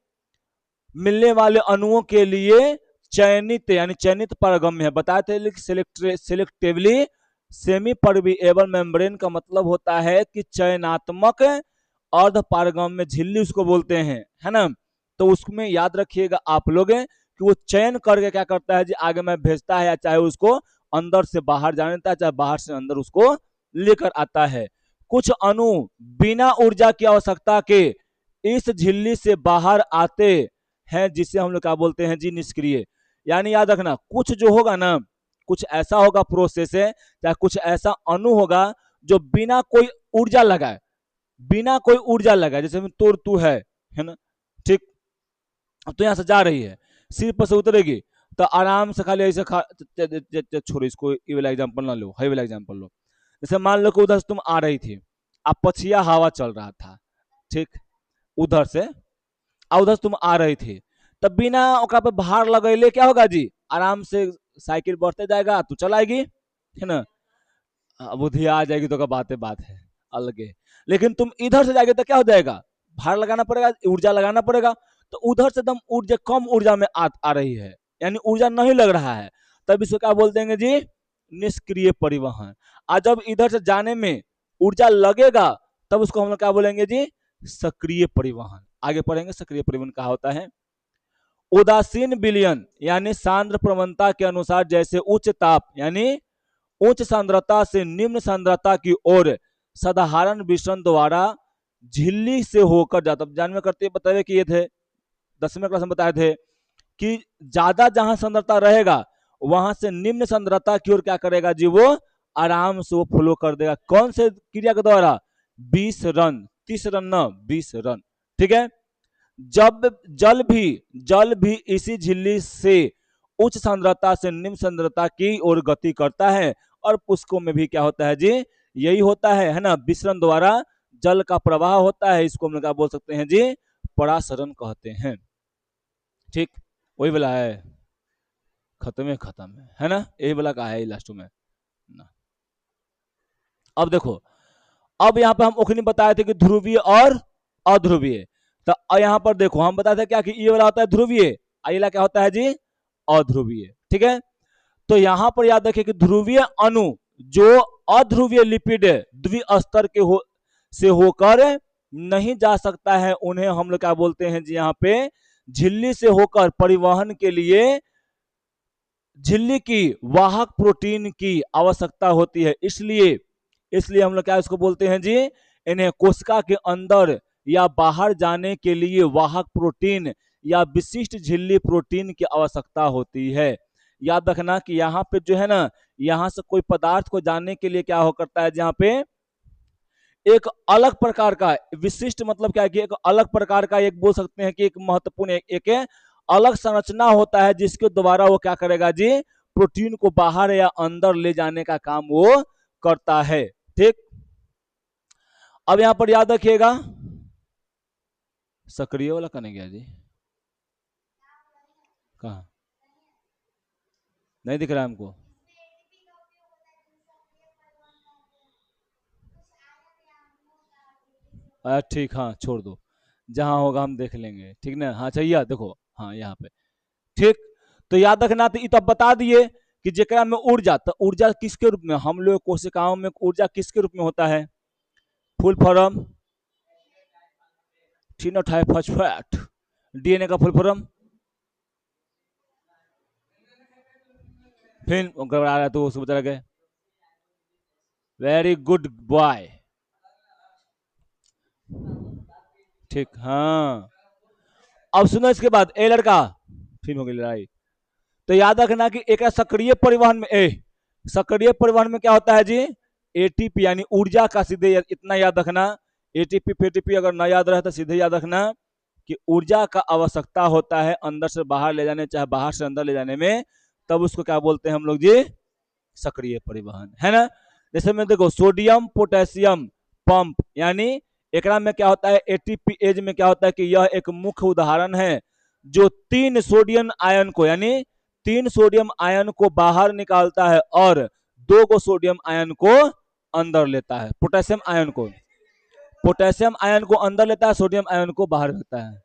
मिलने वाले अणुओं के लिए चयनित यानी चयनित पारगम्य है। बताए थे सिलेक्टिवली सेमी परविएबल मेम्ब्रेन का मतलब होता है कि चयनात्मक अर्ध पारगम्य झिल्ली उसको बोलते हैं, है ना। तो उसमें याद रखिएगा आप लोग कि वो चयन करके क्या करता है जी आगे में भेजता है, या चाहे उसको अंदर से बाहर जाने देता है चाहे बाहर से अंदर उसको लेकर आता है। कुछ अणु बिना ऊर्जा की आवश्यकता के इस झिल्ली से बाहर आते हैं, जिसे हम लोग क्या बोलते हैं जी निष्क्रिय। यानी याद रखना कुछ जो होगा ना, कुछ ऐसा होगा प्रोसेस है या कुछ ऐसा अणु होगा जो बिना कोई ऊर्जा लगाए, बिना कोई ऊर्जा लगाए, जैसे तू है ना, ठीक। तो यहां से जा रही है, सिर पर से उतरेगी तो आराम से खाली ऐसे छोड़ो इसको, ये वाला एग्जाम्पल ना लो, हाई वाला एग्जाम्पल लो। जैसे मान लो कि उधर से तुम आ रही थी, अब पछिया हवा चल रहा था, ठीक, उधर से उधर से तुम आ रही थी, तब बिना ओकरा पे भार लगैले क्या होगा जी, आराम से साइकिल बढ़ते जाएगा, तू चलाएगी, है ना। बुद्धि आ जाएगी तो का बात है अलग है। लेकिन तुम इधर से जाएगे तो क्या हो जाएगा, भार लगाना पड़ेगा, ऊर्जा लगाना पड़ेगा, तो उधर से एकदम ऊर्जा कम ऊर्जा में आ रही है, यानी ऊर्जा नहीं लग रहा है, तब इसको क्या बोल देंगे जी, निष्क्रिय परिवहन। और जब इधर से जाने में ऊर्जा लगेगा तब उसको हम लोग क्या बोलेंगे जी, सक्रिय परिवहन। आगे पढ़ेंगे सक्रिय परिवहन क्या होता है। उदासीन विलयन यानी सांद्र प्रवणता के अनुसार, जैसे उच्च ताप यानी उच्च सांद्रता से निम्न सांद्रता की ओर साधारण विसरण द्वारा झिल्ली से होकर जाता, जानवे करते बताए कि ये थे 10वें क्लास में बताए थे कि ज्यादा जहां सांद्रता रहेगा वहां से निम्न सांद्रता की ओर क्या करेगा जी, वो आराम से वो फ्लो कर देगा। कौन से क्रिया के द्वारा, 20 रन, 30 रन न 20 रन, ठीक है। जब जल भी इसी झिल्ली से उच्च सांद्रता से निम्न सांद्रता की ओर गति करता है, और पुष्पों में भी क्या होता है जी, यही होता है ना, विसरण द्वारा जल का प्रवाह होता है, इसको हम क्या बोल सकते हैं जी, परासरण कहते हैं, ठीक। वही वाला है, खत्म है ना, यही वाला का है लास्ट में ना। अब देखो, अब यहाँ पे हम ओखनी बताए थे कि ध्रुवीय और अध्रुवीय, तो यहाँ पर देखो हम बताए थे क्या कि ये वाला होता है ध्रुवीय, अगला क्या होता है जी, अध्रुवीय, ठीक है। तो यहाँ पर याद रखिए कि ध्रुवीय अणु जो अध्रुवीय लिपिड द्विस्तर के से होकर नहीं जा सकता है, उन्हें हम लोग क्या बोलते हैं जी, यहाँ पे झिल्ली से होकर परिवहन के लिए झिल्ली की वाहक प्रोटीन की आवश्यकता होती है, इसलिए इसलिए हम लोग क्या इसको बोलते हैं जी, इन्हें कोशिका के अंदर या बाहर जाने के लिए वाहक प्रोटीन या विशिष्ट झिल्ली प्रोटीन की आवश्यकता होती है। याद रखना कि यहाँ पे जो है ना, यहाँ से कोई पदार्थ को जाने के लिए क्या हो करता है, जहाँ पे एक अलग प्रकार का विशिष्ट मतलब क्या है कि एक अलग प्रकार का, एक बोल सकते हैं कि एक महत्वपूर्ण एक अलग संरचना होता है, जिसके द्वारा वो क्या करेगा जी, प्रोटीन को बाहर या अंदर ले जाने का काम वो करता है, ठीक। अब यहां पर याद रखिएगा, सक्रिय वाला करने गया जी, कहा नहीं दिख रहा है हमको, ठीक, हाँ छोड़ दो, जहां होगा हम देख लेंगे, ठीक ना। हाँ चाहिए देखो, हाँ यहाँ पे, ठीक। तो याद रखना, तो तब बता दिए कि जेकरा में ऊर्जा, तो ऊर्जा किसके रूप में, हम लोग कोशिकाओं में ऊर्जा किसके रूप में होता है, फुल फॉर्म फिनोटाइप डीएनए का फुल फॉर्म, फिर गड़बड़ा रहा है तो उसको बता गए, वेरी गुड बॉय, ठीक, हाँ। अब सुनो इसके बाद, ए लड़का, फिर हो गई लड़ाई। तो याद रखना कि एक सक्रिय परिवहन में सक्रिय परिवहन में क्या होता है जी, एटीपी यानी ऊर्जा का, सीधे इतना याद रखना, एटीपी फेटीपी अगर ना याद रहे तो सीधे याद रखना कि ऊर्जा का आवश्यकता होता है अंदर से बाहर ले जाने, चाहे बाहर से अंदर ले जाने में, तब उसको क्या बोलते हैं हम लोग जी, सक्रिय परिवहन, है ना। जैसे मैं देखो सोडियम पोटेशियम पंप, यानी एक में क्या होता है, एटीपी एज में क्या होता है कि यह एक मुख्य उदाहरण है जो 3 सोडियम आयन को, यानी 3 सोडियम आयन को बाहर निकालता है और 2 को सोडियम आयन को अंदर लेता है, पोटेशियम आयन को अंदर लेता है, सोडियम आयन को बाहर लेता है।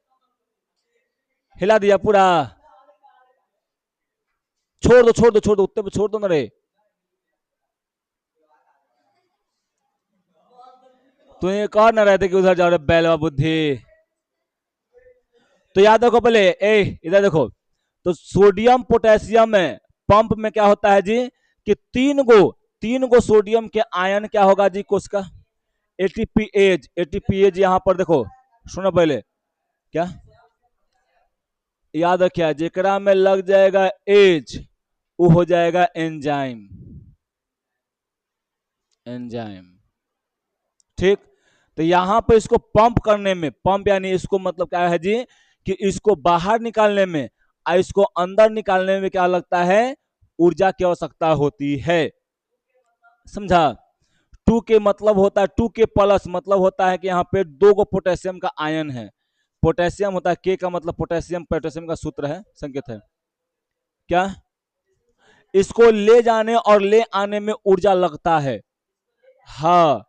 हिला दिया पूरा, छोड़ दो उत्ते पे छोड़ दो ना रे, तो ये कह ना रहे थे कि उधर जाओ रे बैलवा बुद्धि। तो याद रखो पहले, इधर देखो, तो सोडियम पोटेशियम में पंप में क्या होता है जी, कि तीन गो सोडियम के आयन क्या होगा जी, कोशिका एटीपी एज यहां पर देखो, सुनो पहले क्या, याद रखिए जेकरा में लग जाएगा एच वो हो जाएगा एंजाइम। एंजाइम ठीक। तो यहां पर इसको पंप करने में, पंप यानी इसको मतलब क्या है जी कि इसको बाहर निकालने में और इसको अंदर निकालने में क्या लगता है, ऊर्जा की आवश्यकता होती है। समझा। 2 के मतलब होता है 2 के प्लस मतलब होता है कि यहाँ पे 2 गो पोटेशियम का आयन है। पोटेशियम होता है के का मतलब पोटेशियम, पोटेशियम का सूत्र है, संकेत है क्या, इसको ले जाने और ले आने में ऊर्जा लगता है। हाँ,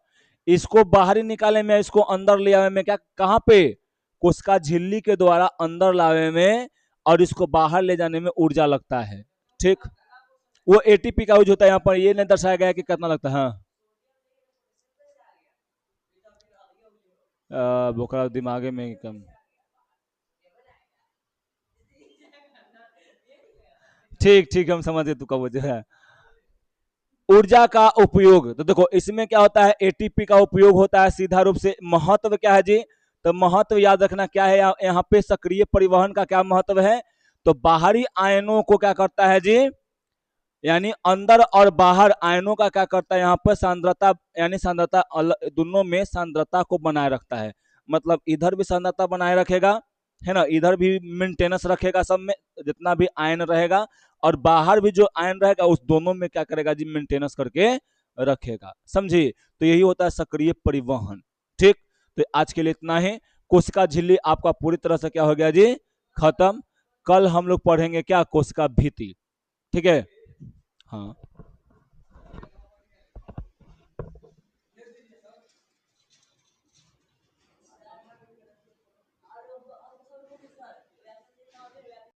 इसको बाहरी निकालने में, इसको अंदर ले आने में क्या, कहां पे, कोशिका झिल्ली के द्वारा अंदर लाने में और इसको बाहर ले जाने में ऊर्जा लगता है। ठीक, वो एटीपी का यूज होता है। यहाँ पर ये नहीं दर्शाया गया कि कितना लगता है। हाँ बोकरा दिमागे में कम। ठीक ठीक, हम समझे तू कब जो है ऊर्जा का उपयोग। तो देखो इसमें क्या होता है, एटीपी का उपयोग होता है सीधा रूप से। महत्व क्या है जी, तो महत्व याद रखना क्या है, यहाँ पे सक्रिय परिवहन का क्या महत्व है, तो बाहरी आयनों को क्या करता है जी, यानी अंदर और बाहर आयनों का क्या करता है यहाँ पर सांद्रता, यानी सांद्रता दोनों में सांद्रता को बनाए रखता है। मतलब इधर भी सांद्रता बनाए रखेगा है ना, इधर भी मेंटेनेंस रखेगा, सब में जितना भी आयन रहेगा, और बाहर भी जो आयन रहेगा उस दोनों में क्या करेगा जी, मेंटेनेंस करके रखेगा। समझिए, तो यही होता है सक्रिय परिवहन। ठीक, तो आज के लिए इतना ही। कोशिका झिल्ली आपका पूरी तरह से क्या हो गया जी, खत्म। कल हम लोग पढ़ेंगे क्या, कोशिका भित्ति। ठीक है। हाँ